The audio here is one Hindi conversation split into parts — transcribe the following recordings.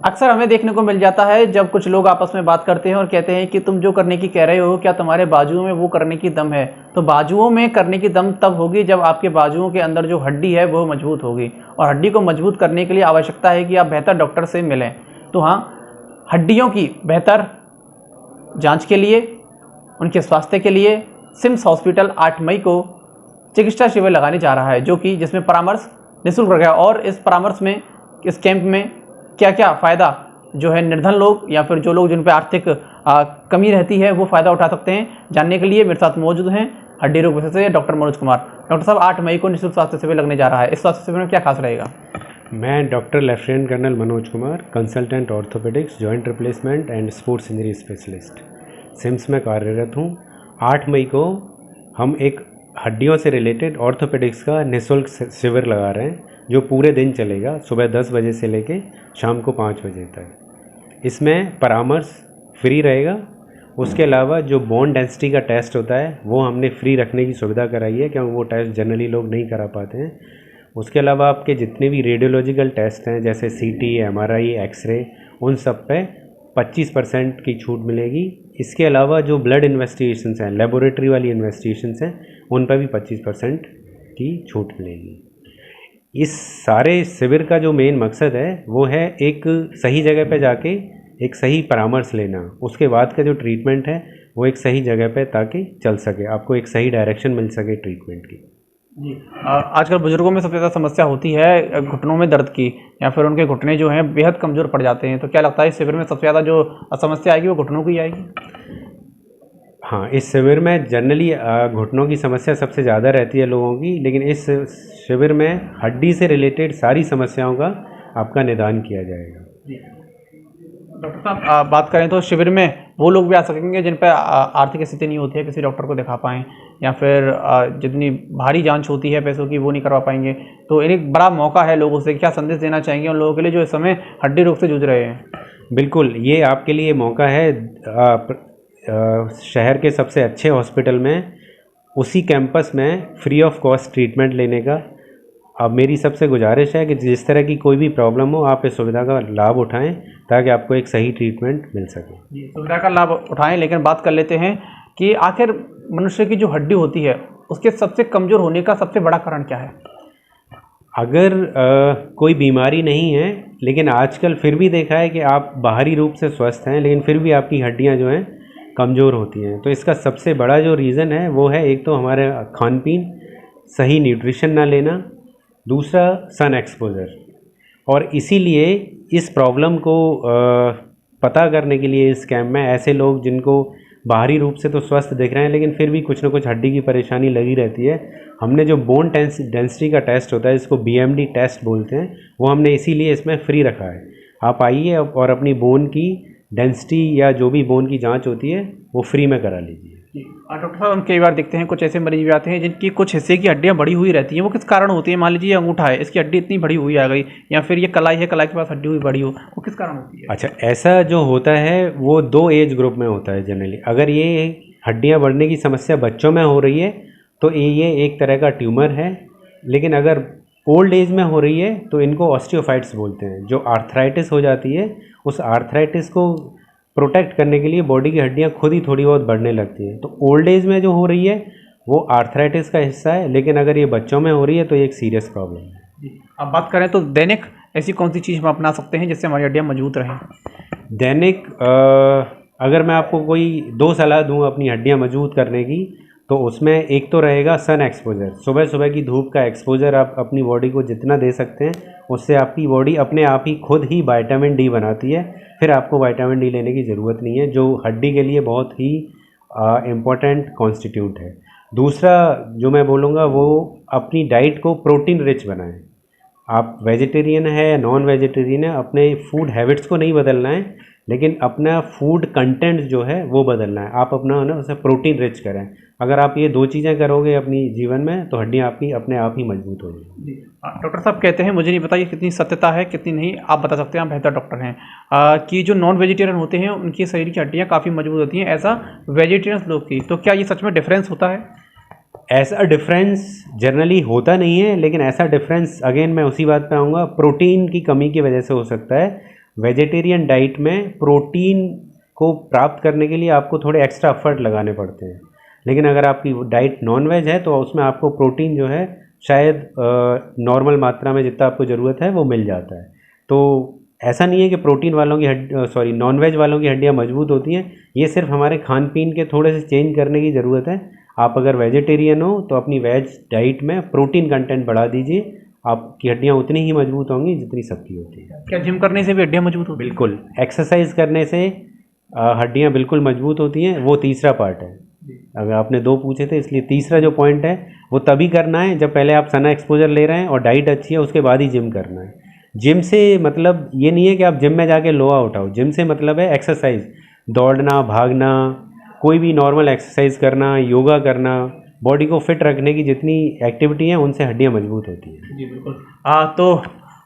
अक्सर हमें देखने को मिल जाता है जब कुछ लोग आपस में बात करते हैं और कहते हैं कि तुम जो करने की कह रहे हो क्या तुम्हारे बाजुओं में वो करने की दम है। तो बाजुओं में करने की दम तब होगी जब आपके बाजुओं के अंदर जो हड्डी है वो मजबूत होगी, और हड्डी को मजबूत करने के लिए आवश्यकता है कि आप बेहतर डॉक्टर से मिलें। तो हाँ, हड्डियों की बेहतर जाँच के लिए, उनके स्वास्थ्य के लिए सिम्स हॉस्पिटल 8 मई को चिकित्सा शिविर लगाने जा रहा है, जो कि जिसमें परामर्श निःशुल्क रहेगा। और इस परामर्श में, इस कैंप में क्या क्या फ़ायदा जो है निर्धन लोग या फिर जो लोग जिन पर आर्थिक कमी रहती है वो फ़ायदा उठा सकते हैं, जानने के लिए मेरे साथ मौजूद हैं हड्डी रोग विशेषज्ञ डॉक्टर मनोज कुमार। डॉक्टर साहब, 8 मई को निःशुल्क स्वास्थ्य शिविर लगने जा रहा है, इस स्वास्थ्य शिविर में क्या खास रहेगा? मैं doctor lieutenant colonel Manoj Kumar, consultant orthopaedics, joint replacement and sports injury specialist, सिम्स में कार्यरत हूँ। 8 मई को हम एक हड्डियों से रिलेटेड ऑर्थोपेडिक्स का निःशुल्क शिविर लगा रहे हैं, जो पूरे दिन चलेगा, सुबह 10 बजे से लेके शाम को 5 बजे तक। इसमें परामर्श फ्री रहेगा। उसके अलावा जो बोन डेंसिटी का टेस्ट होता है वो हमने फ्री रखने की सुविधा कराई है, क्योंकि वो टेस्ट जनरली लोग नहीं करा पाते हैं। उसके अलावा आपके जितने भी रेडियोलॉजिकल टेस्ट हैं, जैसे सीटी, एमआरआई, एक्सरे, उन सब पे 25% की छूट मिलेगी। इसके अलावा जो ब्लड इन्वेस्टिगेशंस हैं, लेबोरेटरी वाली इन्वेस्टिगेशंस हैं, उन पर भी 25% की छूट मिलेगी। इस सारे शिविर का जो मेन मकसद है वो है एक सही जगह पे जाके एक सही परामर्श लेना, उसके बाद का जो ट्रीटमेंट है वो एक सही जगह पे ताकि चल सके, आपको एक सही डायरेक्शन मिल सके ट्रीटमेंट की। जी, आजकल बुजुर्गों में सबसे ज़्यादा समस्या होती है घुटनों में दर्द की, या फिर उनके घुटने जो हैं बेहद कमज़ोर पड़ जाते हैं। तो क्या लगता है इस शिविर में सबसे ज़्यादा जो समस्या आएगी वो घुटनों की आएगी? हाँ, इस शिविर में जनरली घुटनों की समस्या सबसे ज़्यादा रहती है लोगों की, लेकिन इस शिविर में हड्डी से रिलेटेड सारी समस्याओं का आपका निदान किया जाएगा। डॉक्टर साहब, बात करें तो शिविर में वो लोग भी आ सकेंगे जिन पर आर्थिक स्थिति नहीं होती है किसी डॉक्टर को दिखा पाएँ, या फिर जितनी भारी जांच होती है पैसों की वो नहीं करवा पाएंगे। तो एक बड़ा मौका है लोगों से, क्या संदेश देना चाहेंगे उन लोगों के लिए जो इस समय हड्डी रोग से जूझ रहे हैं? बिल्कुल, ये आपके लिए मौका है शहर के सबसे अच्छे हॉस्पिटल में, उसी कैंपस में फ्री ऑफ कॉस्ट ट्रीटमेंट लेने का। अब मेरी सबसे गुजारिश है कि जिस तरह की कोई भी प्रॉब्लम हो, आप इस सुविधा का लाभ उठाएं ताकि आपको एक सही ट्रीटमेंट मिल सके। जी, सुविधा का लाभ उठाएं, लेकिन बात कर लेते हैं कि आखिर मनुष्य की जो हड्डी होती है उसके सबसे कमज़ोर होने का सबसे बड़ा कारण क्या है? अगर कोई बीमारी नहीं है, लेकिन आजकल फिर भी देखा है कि आप बाहरी रूप से स्वस्थ हैं लेकिन फिर भी आपकी हड्डियां जो हैं कमज़ोर होती हैं, तो इसका सबसे बड़ा जो रीज़न है वो है, एक तो हमारे खान पीन, सही न्यूट्रिशन ना लेना, दूसरा सन एक्सपोजर। और इसीलिए इस प्रॉब्लम को पता करने के लिए इस कैंप में ऐसे लोग जिनको बाहरी रूप से तो स्वस्थ दिख रहे हैं लेकिन फिर भी कुछ ना कुछ हड्डी की परेशानी लगी रहती है, हमने जो बोन डेंसिटी का टेस्ट होता है, इसको BMD टेस्ट बोलते हैं, वो हमने इसीलिए इसमें फ्री रखा है। आप आइए और अपनी बोन की डेंसिटी या जो भी बोन की जांच होती है वो फ्री में करा लीजिए। डॉक्टर साहब, हम कई बार देखते हैं कुछ ऐसे मरीज भी आते हैं जिनकी कुछ हिस्से की हड्डियां बड़ी हुई रहती हैं, वो किस कारण होती है? मान लीजिए अंगूठा है, इसकी हड्डी इतनी बड़ी हुई आ गई, या फिर ये कलाई है, कलाई के पास हड्डी हुई बड़ी हो, वो किस कारण होती है? अच्छा, ऐसा जो होता है वो 2 एज ग्रुप में होता है जनरली। अगर ये हड्डियां बढ़ने की समस्या बच्चों में हो रही है तो ये एक तरह का ट्यूमर है, लेकिन अगर ओल्ड एज में हो रही है तो इनको ऑस्टियोफाइट्स बोलते हैं। जो आर्थराइटिस हो जाती है, उस आर्थराइटिस को प्रोटेक्ट करने के लिए बॉडी की हड्डियां खुद ही थोड़ी बहुत बढ़ने लगती हैं। तो ओल्ड एज में जो हो रही है वो आर्थराइटिस का हिस्सा है, लेकिन अगर ये बच्चों में हो रही है तो ये एक सीरियस प्रॉब्लम है। अब बात करें तो दैनिक ऐसी कौन सी चीज़ हम अपना सकते हैं जिससे हमारी हड्डियां मजबूत रहें? दैनिक अगर मैं आपको कोई 2 सलाह दूं अपनी हड्डियां मजबूत करने की, तो उसमें एक तो रहेगा सन एक्सपोजर। सुबह सुबह की धूप का एक्सपोजर आप अपनी बॉडी को जितना दे सकते हैं, उससे आपकी बॉडी अपने आप ही खुद ही विटामिन डी बनाती है, फिर आपको विटामिन डी लेने की ज़रूरत नहीं है, जो हड्डी के लिए बहुत ही इम्पोर्टेंट कॉन्स्टिट्यूट है। दूसरा जो मैं बोलूँगा वो अपनी डाइट को प्रोटीन रिच बनाएं। आप वेजिटेरियन है या नॉन वेजिटेरियन है, अपने फूड हैबिट्स को नहीं बदलना है, लेकिन अपना फूड कंटेंट जो है वो बदलना है। आप अपना ना उसे प्रोटीन रिच करें। अगर आप ये 2 चीज़ें करोगे अपनी जीवन में तो हड्डियाँ आपकी अपने आप ही मजबूत हो जाएंगी। डॉक्टर साहब कहते हैं, मुझे नहीं पता ये कितनी सत्यता है कितनी नहीं, आप बता सकते हैं, आप बेहतर डॉक्टर हैं, कि जो नॉन वेजिटेरियन होते हैं उनकी शरीर की हड्डियाँ काफ़ी मजबूत होती हैं, ऐसा वेजिटेरियन लोग की। तो क्या ये सच में डिफरेंस होता है? ऐसा डिफरेंस जनरली होता नहीं है, लेकिन ऐसा डिफरेंस अगेन मैं उसी बात पे आऊँगा, प्रोटीन की कमी की वजह से हो सकता है। वेजिटेरियन डाइट में प्रोटीन को प्राप्त करने के लिए आपको थोड़े एक्स्ट्रा एफर्ट लगाने पड़ते हैं, लेकिन अगर आपकी डाइट नॉन वेज है तो उसमें आपको प्रोटीन जो है शायद नॉर्मल मात्रा में जितना आपको ज़रूरत है वो मिल जाता है। तो ऐसा नहीं है कि प्रोटीन वालों की नॉन वेज वालों की हड्डियाँ मजबूत होती हैं, ये सिर्फ हमारे खान पीन के थोड़े से चेंज करने की ज़रूरत है। आप अगर वेजिटेरियन हो तो अपनी वेज डाइट में प्रोटीन कंटेंट बढ़ा दीजिए, आपकी हड्डियाँ उतनी ही मजबूत होंगी जितनी सबकी होती है। क्या जिम करने से भी हड्डियाँ मजबूत होती हैं? बिल्कुल, एक्सरसाइज करने से हड्डियाँ बिल्कुल मजबूत होती हैं, वो तीसरा पार्ट है। अगर आपने 2 पूछे थे, इसलिए तीसरा जो पॉइंट है वो तभी करना है जब पहले आप सना एक्सपोजर ले रहे हैं और डाइट अच्छी है, उसके बाद ही जिम करना है। जिम से मतलब ये नहीं है कि आप जिम में जाके लोहा उठाओ, जिम से मतलब है एक्सरसाइज, दौड़ना, भागना, कोई भी नॉर्मल एक्सरसाइज करना, योगा करना, बॉडी को फिट रखने की जितनी एक्टिविटी हैं उनसे हड्डियाँ मजबूत होती हैं। जी बिल्कुल। तो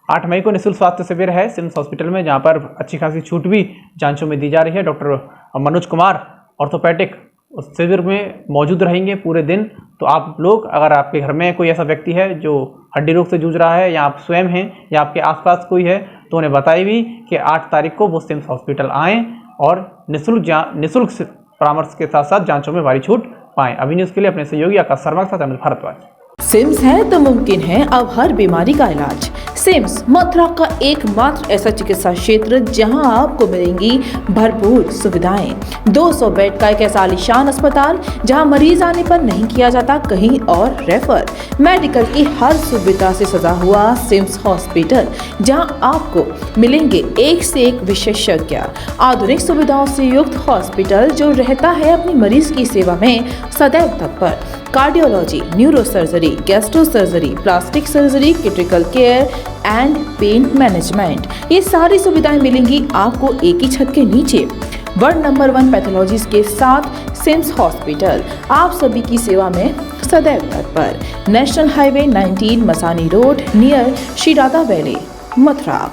8 मई को निःशुल्क स्वास्थ्य शिविर है सिम्स हॉस्पिटल में, जहाँ पर अच्छी खासी छूट भी जांचों में दी जा रही है। डॉक्टर मनोज कुमार ऑर्थोपेडिक उस शिविर में मौजूद रहेंगे पूरे दिन। तो आप लोग, अगर आपके घर में कोई ऐसा व्यक्ति है जो हड्डी रोग से जूझ रहा है, या आप स्वयं हैं या आपके आसपास कोई है, तो उन्हें बताइए भी कि 8 तारीख को वो सिम्स हॉस्पिटल आएँ और निःशुल्क परामर्श के साथ साथ जांचों में भारी छूट पाएँ। अभी न्यूज़ के लिए अपने सहयोगी आकाश शर्मा के साथ अमित भारद्वाज। सिम्स है तो मुमकिन है अब हर बीमारी का इलाज। सिम्स मथुरा का एकमात्र ऐसा चिकित्सा क्षेत्र जहां आपको मिलेंगी भरपूर सुविधाएं। 200 बेड का एक ऐसा आलीशान अस्पताल जहां मरीज आने पर नहीं किया जाता कहीं और रेफर। मेडिकल की हर सुविधा से सजा हुआ सिम्स हॉस्पिटल, जहां आपको मिलेंगे एक से एक विशेषज्ञ। आधुनिक सुविधाओं से युक्त हॉस्पिटल जो रहता है अपनी मरीज की सेवा में सदैव तत्पर। Cardiology, neurosurgery, gastro surgery, plastic surgery, critical care and pain management, ये सारी सुविधाएं मिलेंगी आपको एक ही छत के नीचे। वर्ल्ड नंबर 1 पैथोलॉजीज के साथ सिम्स हॉस्पिटल आप सभी की सेवा में सदैव तत्पर। National highway 19 Masani road near Shri Radha valley, Mathura.